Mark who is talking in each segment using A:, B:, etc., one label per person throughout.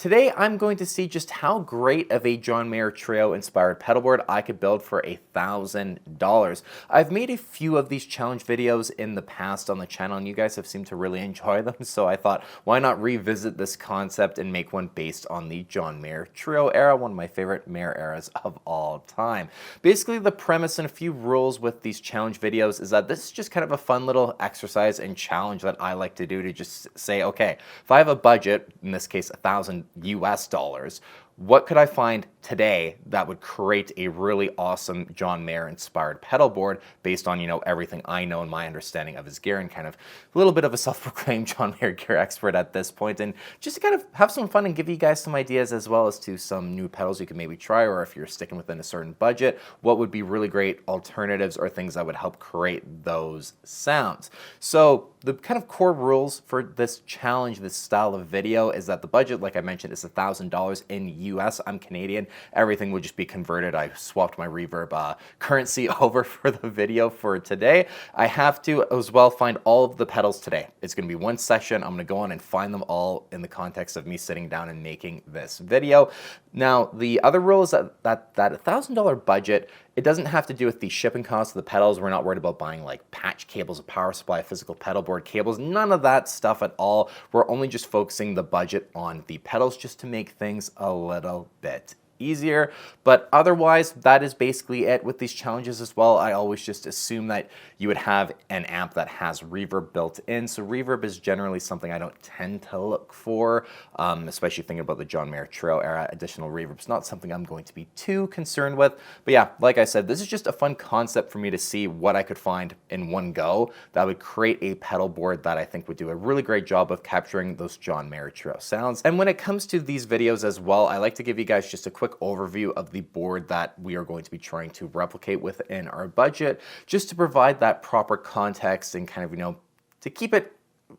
A: Today I'm going to see just how great of a John Mayer Trio inspired pedalboard I could build for $1,000. I've made a few of these challenge videos in the past on the channel and you guys have seemed to really enjoy them, so I thought why not revisit this concept and make one based on the John Mayer Trio era, one of my favorite Mayer eras of all time. Basically the premise and a few rules with these challenge videos is that this is just kind of a fun little exercise and challenge that I like to do to just say, okay, if I have a budget, in this case $1,000 US, what could I find today that would create a really awesome John Mayer inspired pedal board based on, everything I know and my understanding of his gear, and kind of a little bit of a self-proclaimed John Mayer gear expert at this point, and just to kind of have some fun and give you guys some ideas as well as to some new pedals you can maybe try, or if you're sticking within a certain budget, what would be really great alternatives or things that would help create those sounds. So the kind of core rules for this challenge, this style of video, is that the budget, like I mentioned, is $1,000 in US. I'm Canadian. Everything would just be converted. I swapped my Reverb currency over for the video for today. I have to as well find all of the pedals today. It's going to be one session. I'm going to go on and find them all in the context of me sitting down and making this video. Now, the other rule is that $1,000 budget, it doesn't have to do with the shipping costs of the pedals. We're not worried about buying like patch cables, a power supply, physical pedal board cables, none of that stuff at all. We're only just focusing the budget on the pedals just to make things a little bit easier. But otherwise, that is basically it with these challenges as well. I always just assume that you would have an amp that has reverb built in. So reverb is generally something I don't tend to look for, especially thinking about the John Mayer Trio era. Additional reverb is not something I'm going to be too concerned with. But yeah, like I said, this is just a fun concept for me to see what I could find in one go that would create a pedal board that I think would do a really great job of capturing those John Mayer Trio sounds. And when it comes to these videos as well, I like to give you guys just a quick overview of the board that we are going to be trying to replicate within our budget, just to provide that proper context and kind of, to keep it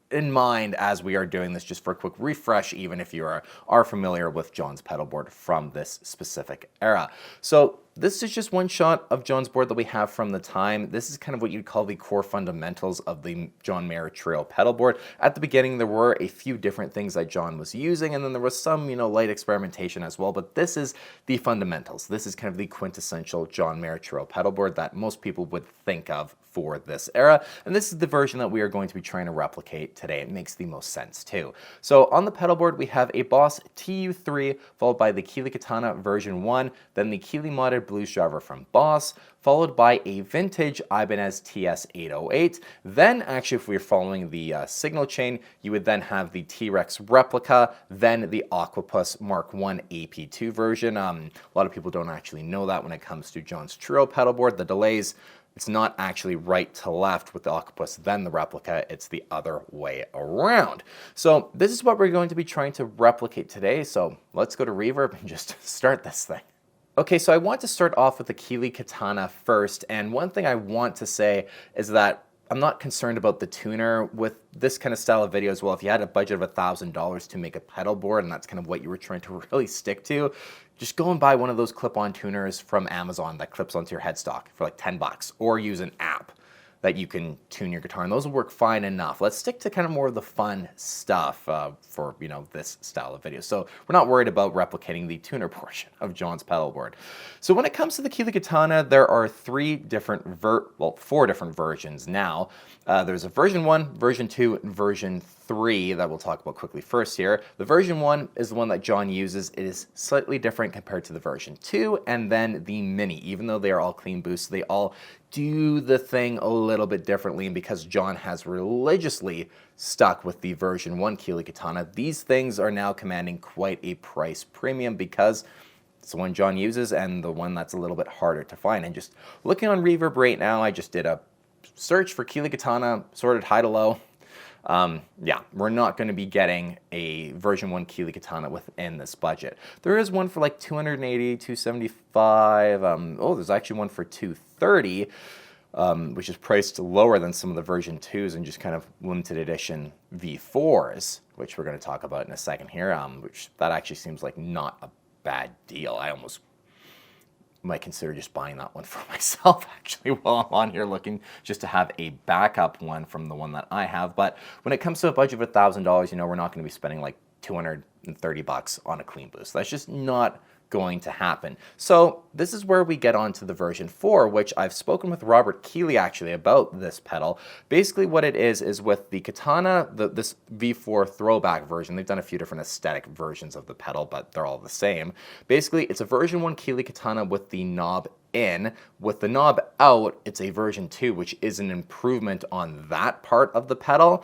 A: in mind as we are doing this, just for a quick refresh, even if you are familiar with John's pedal board from this specific era. So this is just one shot of John's board that we have from the time. This is kind of what you'd call the core fundamentals of the John Mayer Trio pedal board. At the beginning, there were a few different things that John was using, and then there was some, light experimentation as well, but this is the fundamentals. This is kind of the quintessential John Mayer Trio pedal board that most people would think of for this era, and this is the version that we are going to be trying to replicate today. It makes the most sense too. So on the pedal board, we have a Boss TU3, followed by the Keeley Katana version 1, then the Keeley modded Blues Driver from Boss, followed by a vintage Ibanez TS808. Then actually, if we're following the signal chain, you would then have the T-Rex replica, then the Aqua Puss Mark 1 AP2 version. A lot of people don't actually know that when it comes to John's Trio pedal board. The delays, it's not actually right to left with the Octopus, then the replica, it's the other way around. So this is what we're going to be trying to replicate today, so let's go to Reverb and just start this thing. Okay, so I want to start off with the Keeley Katana first, and one thing I want to say is that I'm not concerned about the tuner with this kind of style of video as well. If you had a budget of $1,000 to make a pedal board and that's kind of what you were trying to really stick to, just go and buy one of those clip-on tuners from Amazon that clips onto your headstock for like 10 bucks, or use an app that you can tune your guitar, and those will work fine enough. Let's stick to kind of more of the fun stuff for this style of video. So we're not worried about replicating the tuner portion of John's pedal board. So when it comes to the Keeley Katana, there are four different versions now. There's a version 1, version 2, and version 3 that we'll talk about quickly first here. The version 1 is the one that John uses. It is slightly different compared to the version 2, and then the Mini. Even though they are all clean boosts, they all do the thing a little bit differently, and because John has religiously stuck with the version 1 Keeley Katana, these things are now commanding quite a price premium because it's the one John uses and the one that's a little bit harder to find. And just looking on Reverb right now, I just did a search for Keeley Katana, sorted high to low. Yeah, we're not going to be getting a version 1 Keeley Katana within this budget. There is one for like $280, $275. Oh, there's actually one for $230, which is priced lower than some of the version 2s and just kind of limited edition V4s, which we're going to talk about in a second here, which that actually seems like not a bad deal. I almost might consider just buying that one for myself actually while I'm on here looking, just to have a backup one from the one that I have. But when it comes to a budget of $1,000, we're not going to be spending like $230 on a clean boost. That's just not going to happen. So this is where we get on to the version 4, which I've spoken with Robert Keeley actually about this pedal. Basically what it is with the Katana, this V4 throwback version. They've done a few different aesthetic versions of the pedal, but they're all the same. Basically, it's a version 1 Keeley Katana with the knob in. With the knob out, it's a version 2, which is an improvement on that part of the pedal.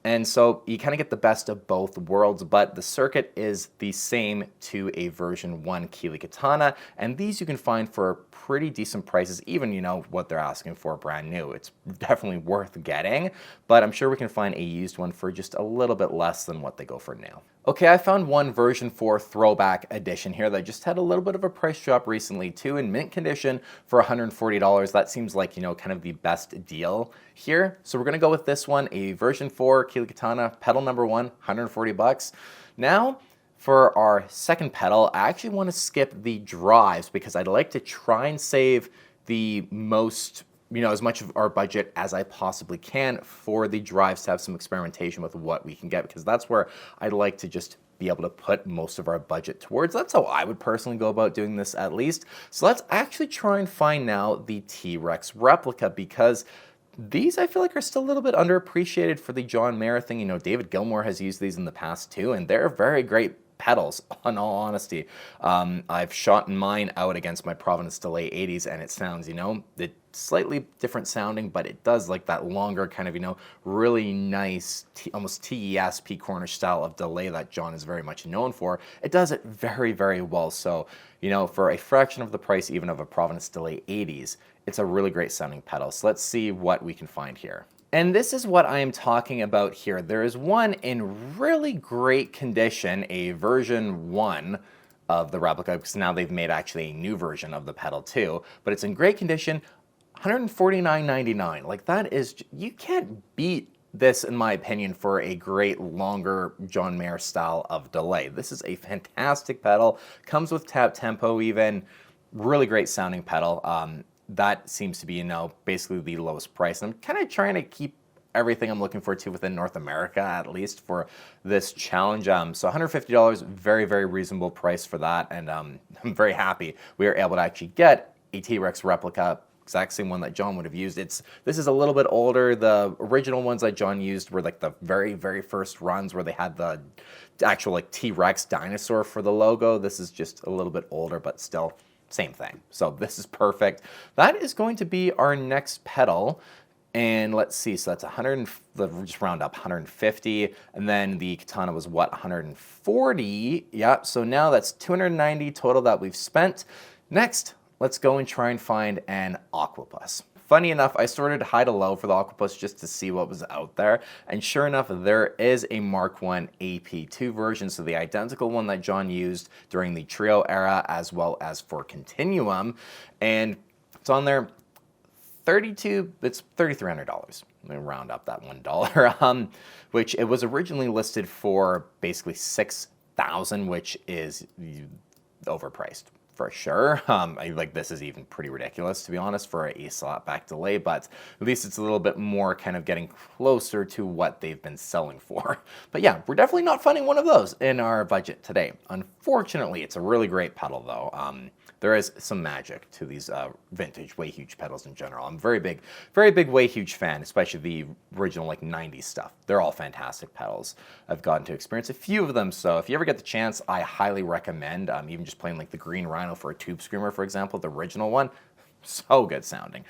A: And so you kind of get the best of both worlds, but the circuit is the same to a version 1 Keeley Katana, and these you can find for pretty decent prices, even, you know, what they're asking for brand new. It's definitely worth getting, but I'm sure we can find a used one for just a little bit less than what they go for now. Okay, I found one version 4 throwback edition here that just had a little bit of a price drop recently too, in mint condition for $140. That seems like, you know, kind of the best deal here. So we're gonna go with this one, a version 4 Keeley Katana, pedal number 1, $140. Now, for our second pedal, I actually want to skip the drives because I'd like to try and save the most, you know, as much of our budget as I possibly can for the drives to have some experimentation with what we can get, because that's where I'd like to just be able to put most of our budget towards. That's how I would personally go about doing this, at least. So let's actually try and find now the T-Rex replica, because these I feel like are still a little bit underappreciated for the John Mayer thing. You know, David Gilmour has used these in the past too, and they're very great pedals, in all honesty. I've shot mine out against my Provenance Delay 80s, and it sounds, you know, it's slightly different sounding, but it does like that longer kind of, you know, really nice, almost TES P Cornish style of delay that John is very much known for. It does it very, very well. So, you know, for a fraction of the price even of a Provenance Delay 80s, it's a really great sounding pedal. So let's see what we can find here. And this is what I am talking about here. There is one in really great condition, a version 1 of the replica, because now they've made actually a new version of the pedal too, but it's in great condition, $149.99. Like, that is, you can't beat this in my opinion for a great longer John Mayer style of delay. This is a fantastic pedal, comes with tap tempo even, really great sounding pedal. That seems to be, you know, basically the lowest price. And I'm kind of trying to keep everything I'm looking for to within North America, at least for this challenge. So $150, very, very reasonable price for that. And I'm very happy we were able to actually get a T-Rex replica, exact same one that John would have used. This is a little bit older. The original ones that John used were like the very, very first runs where they had the actual like T-Rex dinosaur for the logo. This is just a little bit older, but still same thing. So this is perfect. That is going to be our next pedal. And let's see, so that's 100, just round up 150, and then the Katana was what, 140? Yeah, so now that's 290 total that we've spent. Next, let's go and try and find an aqua puss. Funny enough, I sorted high to low for the aqua puss just to see what was out there, and sure enough, there is a Mark 1 AP2 version, so the identical one that John used during the Trio era as well as for Continuum, and it's on there. It's $3,300. Let me round up that $1, which it was originally listed for basically $6,000, which is overpriced for sure. Like, this is even pretty ridiculous, to be honest, for a slapback delay, but at least it's a little bit more kind of getting closer to what they've been selling for. But yeah, we're definitely not finding one of those in our budget today. Unfortunately, it's a really great pedal though. There is some magic to these vintage Way Huge pedals in general. I'm very big Way Huge fan, especially the original like 90s stuff. They're all fantastic pedals. I've gotten to experience a few of them, so if you ever get the chance, I highly recommend even just playing like the Green Rhino for a Tube Screamer, for example, the original one. So good sounding.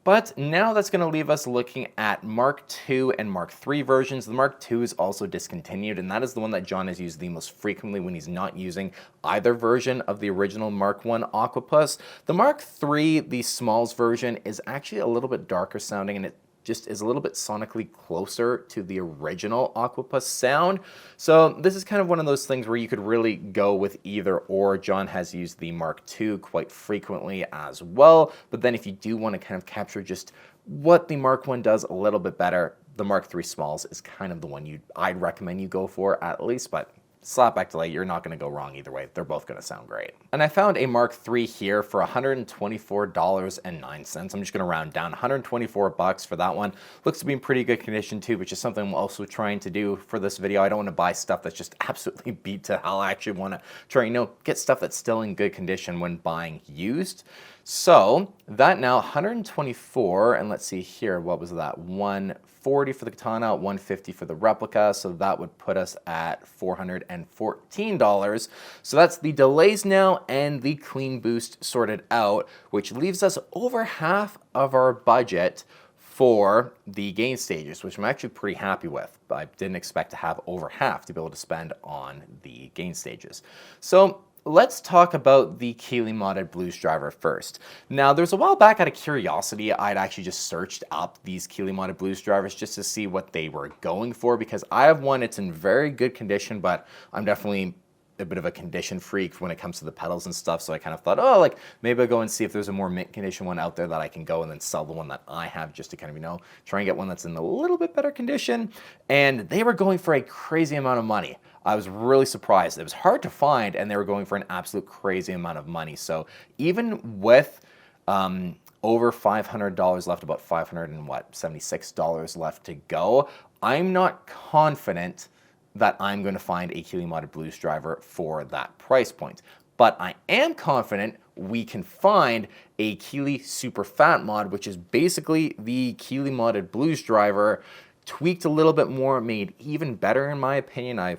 A: But now that's going to leave us looking at Mark II and Mark III versions. The Mark II is also discontinued, and that is the one that John has used the most frequently when he's not using either version of the original Mark I Aqua Puss. The Mark III, the Smalls version, is actually a little bit darker sounding, and it just is a little bit sonically closer to the original Aqua Puss sound. So this is kind of one of those things where you could really go with either or. John has used the Mark II quite frequently as well, but then if you do want to kind of capture just what the Mark I does a little bit better, the Mark III Smalls is kind of the one I'd recommend you go for at least, but slap back delay, you're not going to go wrong either way. They're both going to sound great. And I found a Mark III here for $124.09. I'm just going to round down, 124 bucks for that one. Looks to be in pretty good condition too, which is something I'm also trying to do for this video. I don't want to buy stuff that's just absolutely beat to hell. I actually want to try, get stuff that's still in good condition when buying used. So that now 124, and let's see here, what was that? 140 for the katana, 150 for the replica, so that would put us at $414. So that's the delays now and the clean boost sorted out, which leaves us over half of our budget for the gain stages, which I'm actually pretty happy with. I didn't expect to have over half to be able to spend on the gain stages. So let's talk about the Keeley modded blues driver first. Now, there's a while back, out of curiosity, I'd actually just searched up these Keeley modded blues drivers just to see what they were going for, because I have one, it's in very good condition, but I'm definitely a bit of a condition freak when it comes to the pedals and stuff, so I kind of thought, oh, like, maybe I'll go and see if there's a more mint condition one out there that I can go and then sell the one that I have, just to kind of, try and get one that's in a little bit better condition. And they were going for a crazy amount of money. I was really surprised. It was hard to find, and they were going for an absolute crazy amount of money. So even with over $500 left, about $576 left to go, I'm not confident that I'm going to find a Keeley modded blues driver for that price point. But I am confident we can find a Keeley super fat mod, which is basically the Keeley modded blues driver tweaked a little bit more, made even better in my opinion. I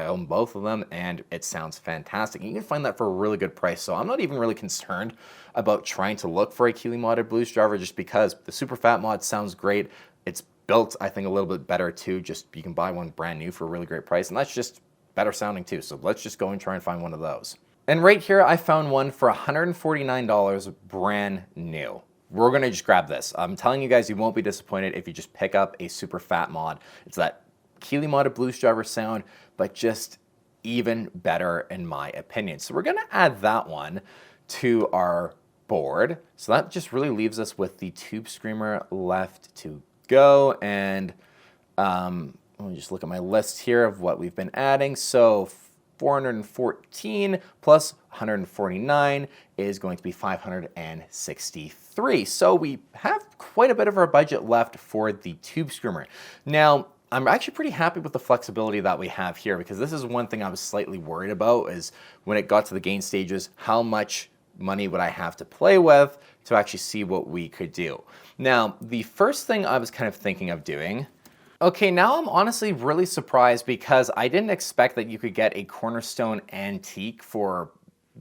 A: own both of them, and it sounds fantastic. You can find that for a really good price, so I'm not even really concerned about trying to look for a Keeley modded blues driver, just because the super fat mod sounds great. It's built, I think, a little bit better too. Just you can buy one brand new for a really great price, and that's just better sounding too. So let's just go and try and find one of those. And right here, I found one for $149 brand new. We're gonna just grab this. I'm telling you guys, you won't be disappointed if you just pick up a super fat mod. It's that Keeley modded blues driver sound, but just even better in my opinion. So we're gonna add that one to our board. So that just really leaves us with the Tube Screamer left to go. And let me just look at my list here of what we've been adding. So 414 plus 149 is going to be 563. So we have quite a bit of our budget left for the Tube Screamer. Now, I'm actually pretty happy with the flexibility that we have here, because this is one thing I was slightly worried about, is when it got to the gain stages, how much money would I have to play with to actually see what we could do. Now, the first thing I was kind of thinking of doing, okay, now I'm honestly really surprised, because I didn't expect that you could get a Cornerstone Antique for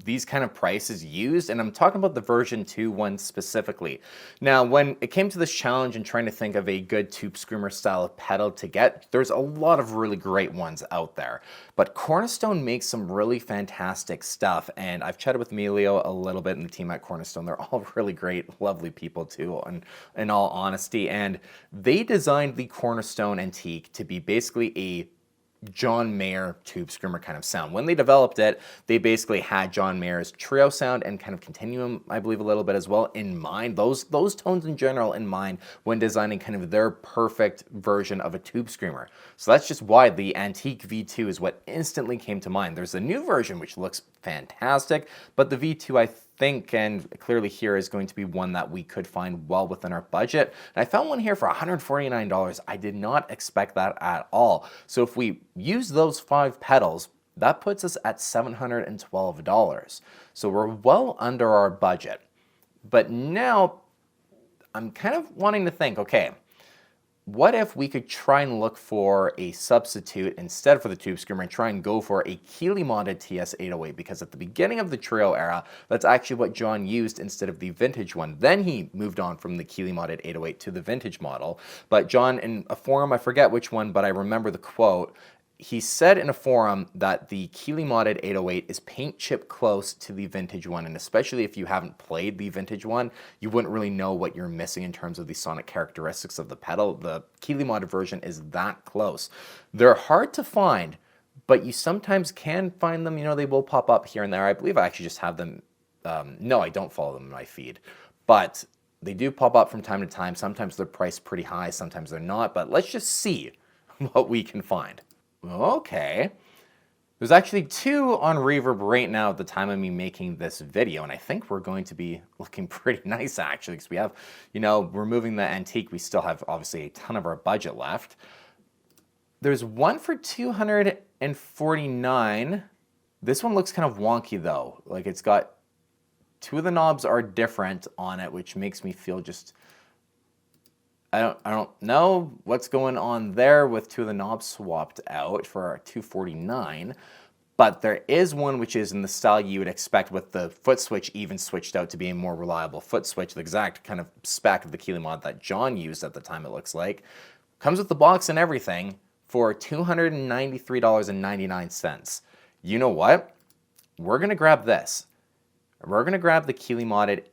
A: these kind of prices used, and I'm talking about the version 2 one specifically. Now, when it came to this challenge and trying to think of a good Tube Screamer style pedal to get, there's a lot of really great ones out there. But Cornerstone makes some really fantastic stuff, and I've chatted with Emilio a little bit in the team at Cornerstone. They're all really great, lovely people too, in all honesty, and they designed the Cornerstone Antique to be basically a John Mayer Tube Screamer kind of sound. When they developed it, they basically had John Mayer's trio sound and kind of Continuum, I believe, a little bit as well in mind, those tones in general in mind when designing kind of their perfect version of a Tube Screamer. So that's just why the Antique V2 is what instantly came to mind. There's a new version which looks fantastic, but the V2 I think and clearly here is going to be one that we could find well within our budget. And I found one here for $149. I did not expect that at all. So if we use those 5 pedals, that puts us at $712. So we're well under our budget. But now I'm kind of wanting to think, okay, what if we could try and look for a substitute instead for the Tube Screamer and try and go for a Keeley modded TS-808, because at the beginning of the trio era, that's actually what John used instead of the vintage one. Then he moved on from the Keeley modded 808 to the vintage model. But John, in a forum, I forget which one, but I remember the quote, he said in a forum that the Keeley modded 808 is paint chip close to the vintage one, and especially if you haven't played the vintage one, you wouldn't really know what you're missing in terms of the sonic characteristics of the pedal. The Keeley modded version is that close. They're hard to find, but you sometimes can find them. They will pop up here and there. I believe I actually just have them. No, I don't follow them in my feed, but they do pop up from time to time. Sometimes they're priced pretty high, sometimes they're not, but let's just see what we can find. Okay, There's actually 2 on Reverb right now at the time of me making this video, and I think we're going to be looking pretty nice actually, because we have, removing the antique, we still have obviously a ton of our budget left. There's one for 249. This one looks kind of wonky though. Like it's got 2 of the knobs are different on it, which makes me feel just, I don't know what's going on there with 2 of the knobs swapped out for our 249, but there is one which is in the style you would expect, with the foot switch even switched out to be a more reliable foot switch, the exact kind of spec of the Keeley mod that John used at the time, it looks like. Comes with the box and everything for $293.99. You know what? We're going to grab this. We're going to grab the Keeley modded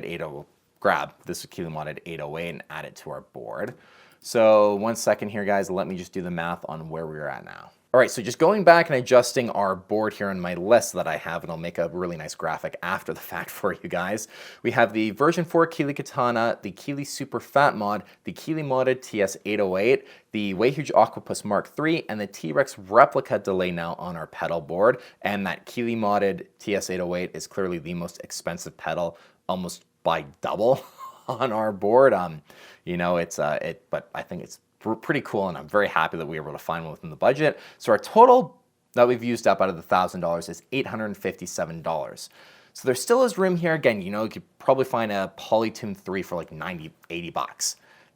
A: 80. Grab this Keeley modded 808 and add it to our board. So 1 second here, guys. Let me just do the math on where we're at now. All right, so just going back and adjusting our board here on my list that I have, and I'll make a really nice graphic after the fact for you guys. We have the version 4 Keeley Katana, the Keeley Super Fat Mod, the Keeley modded TS808, the Way Huge Aqua Puss Mark III, and the T-Rex replica delay now on our pedal board. And that Keeley modded TS808 is clearly the most expensive pedal, almost by double on our board. But I think it's pretty cool, and I'm very happy that we were able to find one within the budget. So our total that we've used up out of the $1,000 is $857. So there still is room here. Again, you could probably find a Polytune 3 for like 90, 80 bucks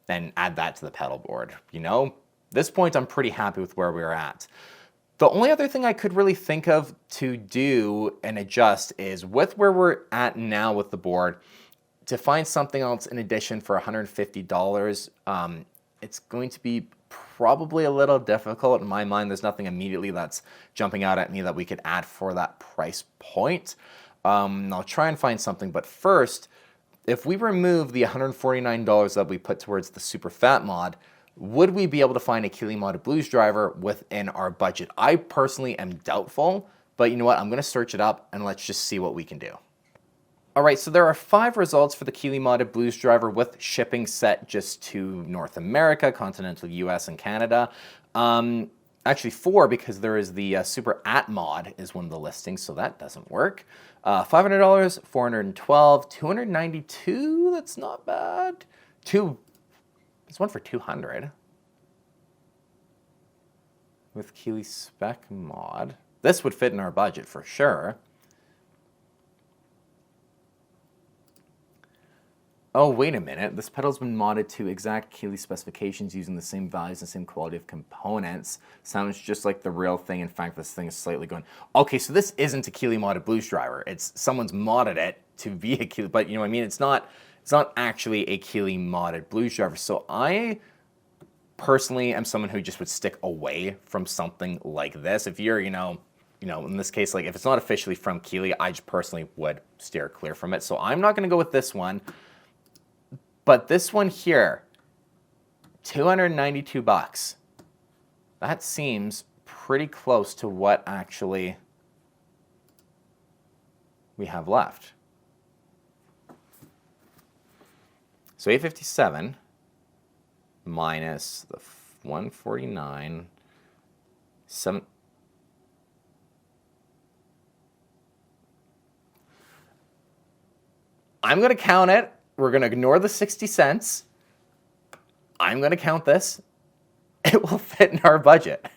A: and add that to the pedal board. This point I'm pretty happy with where we're at. The only other thing I could really think of to do and adjust is with where we're at now with the board, to find something else in addition for $150. It's going to be probably a little difficult. In my mind, there's nothing immediately that's jumping out at me that we could add for that price point. I'll try and find something, but first, if we remove the $149 that we put towards the Super Fat mod, would we be able to find a Keeley modded blues driver within our budget? I personally am doubtful, but you know what? I'm going to search it up and let's just see what we can do. All right, so there are 5 results for the Keeley modded blues driver with shipping set just to North America, continental US, and Canada. Actually 4, because there is the Super At mod is one of the listings, so that doesn't work. $500, $412, $292, that's not bad. There's one for $200 with Keeley Spec mod. This would fit in our budget for sure. Oh, wait a minute. This pedal's been modded to exact Keeley specifications using the same values and same quality of components. Sounds just like the real thing. In fact, this thing is slightly going... Okay, so this isn't a Keeley modded blues driver. It's someone's modded it to be a Keeley... But you know what I mean? It's not actually a Keeley modded blues driver. So I personally am someone who just would stick away from something like this. If you're, in this case, like if it's not officially from Keeley, I just personally would steer clear from it. So I'm not going to go with this one. But this one here, $292. That seems pretty close to what actually we have left. So 857 minus the 149, 7. I'm going to count it. We're going to ignore the 60 cents. I'm going to count this. It will fit in our budget.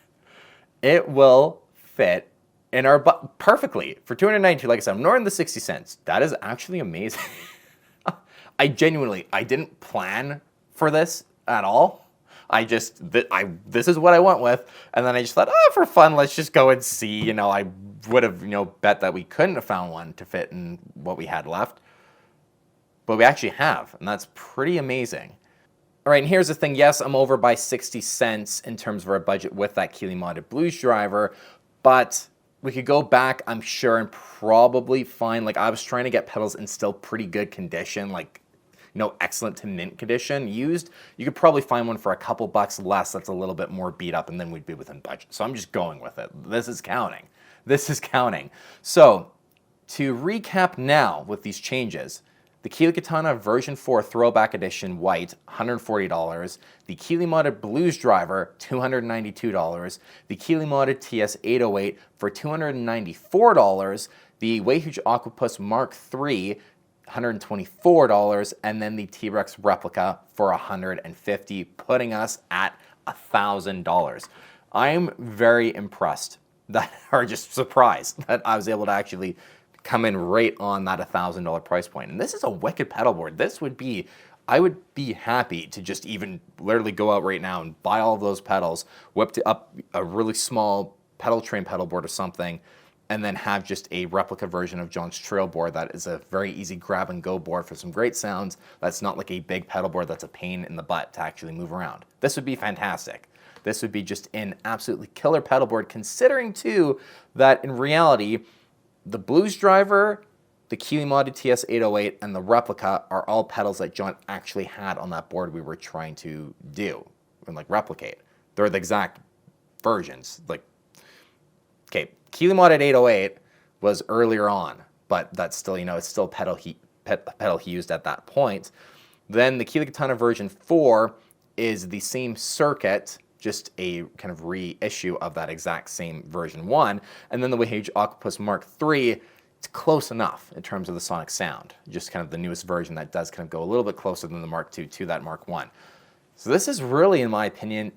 A: It will fit in our budget perfectly. For $292, like I said, I'm ignoring the 60 cents. That is actually amazing. I didn't plan for this at all. This is what I went with. And then I just thought, for fun, let's just go and see. I would have, bet that we couldn't have found one to fit in what we had left. But we actually have, and that's pretty amazing. All right, and here's the thing. Yes, I'm over by 60 cents in terms of our budget with that Keeley modded blues driver, but we could go back, I'm sure, and probably find, like, I was trying to get pedals in still pretty good condition, like, excellent to mint condition used. You could probably find one for a couple bucks less that's a little bit more beat up, and then we'd be within budget. So I'm just going with it. This is counting. This is counting. So to recap now with these changes, The Keeley Katana version 4 Throwback Edition White, $140. The Keeley Modded Blues Driver, $292. The Keeley Modded TS808 for $294. The Way Huge Aqua Puss Mark III, $124, and then the T-Rex replica for $150, putting us at $1,000. I'm very impressed or just surprised that I was able to actually come in right on that $1,000 price point. And this is a wicked pedal board. This would be, I would be happy to just even literally go out right now and buy all of those pedals, whip up a really small pedal train pedal board or something, and then have just a replica version of John's trail board that is a very easy grab and go board for some great sounds. That's not like a big pedal board that's a pain in the butt to actually move around. This would be fantastic. This would be just an absolutely killer pedal board, considering too that in reality, the Blues Driver, the Keeley Modded TS808, and the replica are all pedals that John actually had on that board we were trying to do and like replicate. They're the exact versions. Like, okay, Keeley Modded 808 was earlier on, but that's still, you know, it's still pedal he used at that point. Then the Keeley Katana version 4 is the same circuit, just a kind of reissue of that exact same version 1. And then the Way Huge Aqua Puss Mark III, it's close enough in terms of the sonic sound. Just kind of the newest version that does kind of go a little bit closer than the Mark II to that Mark I. So this is really, in my opinion,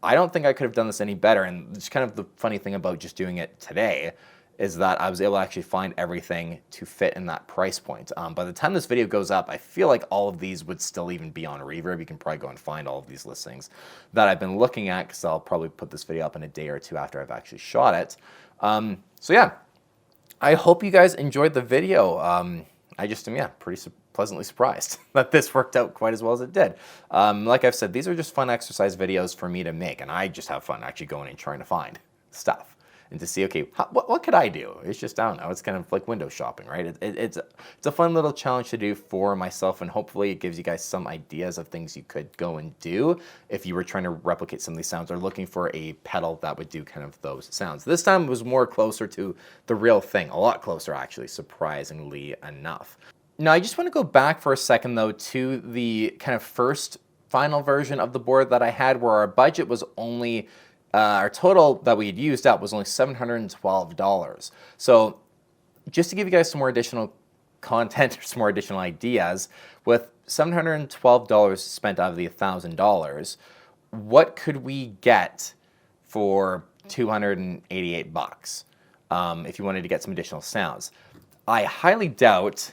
A: I don't think I could have done this any better. And it's kind of the funny thing about just doing it today is that I was able to actually find everything to fit in that price point. By the time this video goes up, I feel like all of these would still even be on Reverb. You can probably go and find all of these listings that I've been looking at, because I'll probably put this video up in a day or two after I've actually shot it. So yeah, I hope you guys enjoyed the video. I just am, yeah, pretty pleasantly surprised that this worked out quite as well as it did. Like I've said, these are just fun exercise videos for me to make, and I just have fun actually going and trying to find stuff and to see, okay, what could I do? It's just, I don't know, it's kind of like window shopping, right? It's a fun little challenge to do for myself, and hopefully it gives you guys some ideas of things you could go and do if you were trying to replicate some of these sounds or looking for a pedal that would do kind of those sounds. This time it was more closer to the real thing, a lot closer actually, surprisingly enough. Now I just want to go back for a second though to the kind of first final version of the board that I had, where our budget was only our total that we had used up was only $712. So just to give you guys some more additional content or some more additional ideas, with $712 spent out of the $1,000, what could we get for $288 if you wanted to get some additional sounds? I highly doubt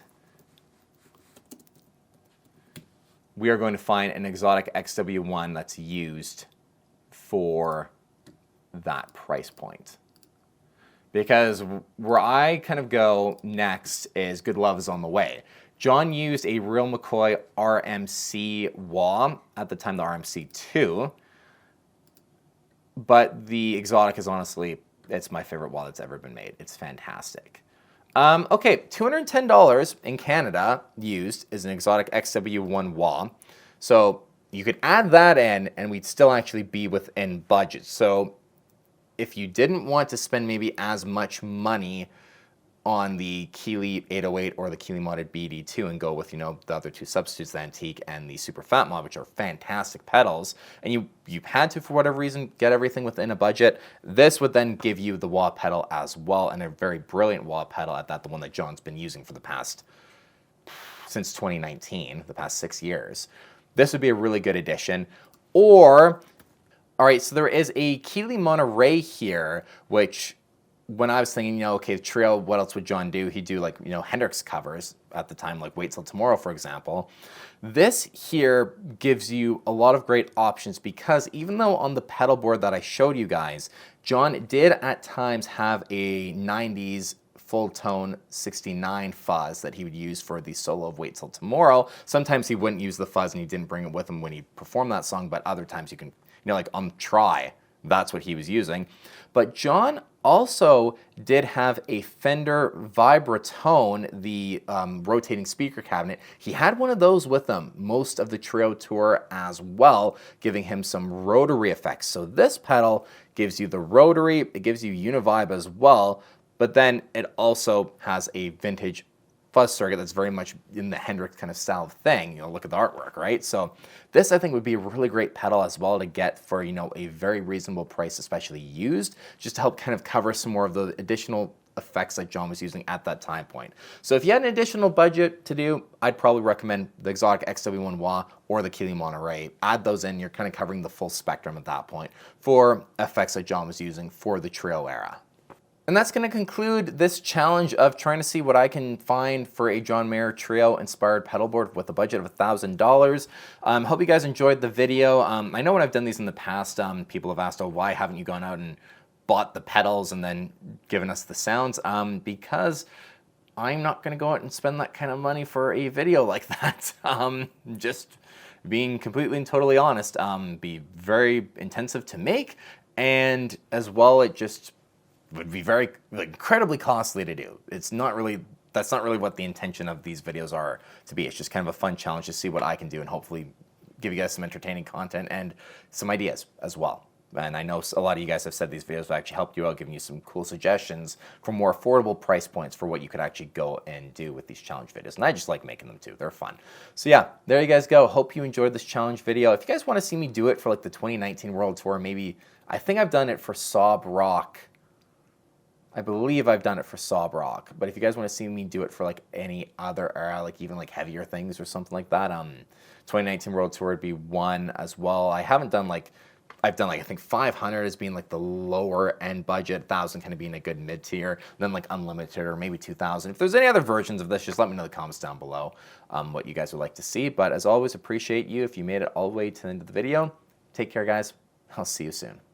A: we are going to find an exotic XW1 that's used for that price point. Because where I kind of go next is Good Love Is on the Way. John used a Real McCoy RMC wah, at the time the RMC2, but the exotic is honestly, it's my favorite wah that's ever been made. It's fantastic. Okay, $210 in Canada used is an exotic XW1 wah. So you could add that in and we'd still actually be within budget. So if you didn't want to spend maybe as much money on the Keeley 808 or the Keeley Modded BD2 and go with, you know, the other two substitutes, the Antique and the Super Fat Mod, which are fantastic pedals, and you had to, for whatever reason, get everything within a budget, this would then give you the wah pedal as well, and a very brilliant wah pedal at that, the one that John's been using for the past, since 2019, the past 6 years. This would be a really good addition. Or, all right, so there is a Keeley Monterey here, which when I was thinking, you know, okay, the trio, what else would John do? He'd do like, you know, Hendrix covers at the time, like Wait Till Tomorrow, for example. This here gives you a lot of great options, because even though on the pedal board that I showed you guys, John did at times have a 90s full tone 69 fuzz that he would use for the solo of Wait Till Tomorrow. Sometimes he wouldn't use the fuzz and he didn't bring it with him when he performed that song, but other times you can, you know, like on Try, that's what he was using. But John also did have a Fender Vibratone, the rotating speaker cabinet. He had one of those with him most of the trio tour as well, giving him some rotary effects. So this pedal gives you the rotary, it gives you univibe as well, but then it also has a vintage fuzz circuit that's very much in the Hendrix kind of style of thing. You know, look at the artwork, right? So this I think would be a really great pedal as well to get for, you know, a very reasonable price, especially used, just to help kind of cover some more of the additional effects that John was using at that time point. So if you had an additional budget to do, I'd probably recommend the Exotic XW1 wah or the Keeley Monterey. Add those in, you're kind of covering the full spectrum at that point for effects that John was using for the trio era. And that's going to conclude this challenge of trying to see what I can find for a John Mayer Trio inspired pedalboard with a budget of $1,000. Hope you guys enjoyed the video. I know when I've done these in the past, people have asked, oh, why haven't you gone out and bought the pedals and then given us the sounds? Because I'm not going to go out and spend that kind of money for a video like that. Just being completely and totally honest, be very intensive to make, and as well, it just would be very incredibly costly to do. It's not really, that's not really what the intention of these videos are to be. It's just kind of a fun challenge to see what I can do and hopefully give you guys some entertaining content and some ideas as well. And I know a lot of you guys have said these videos have actually helped you out, giving you some cool suggestions for more affordable price points for what you could actually go and do with these challenge videos. And I just like making them too. They're fun. So yeah, there you guys go. Hope you enjoyed this challenge video. If you guys want to see me do it for like the 2019 World Tour, maybe, I think I've done it for Sob Rock. I believe I've done it for Sob Rock, but if you guys want to see me do it for like any other era, like even like heavier things or something like that, 2019 World Tour would be one as well. I haven't done like, I've done like, I think 500 as being like the lower end budget, 1,000 kind of being a good mid tier, then like unlimited or maybe 2,000. If there's any other versions of this, just let me know in the comments down below what you guys would like to see. But as always, appreciate you if you made it all the way to the end of the video. Take care, guys. I'll see you soon.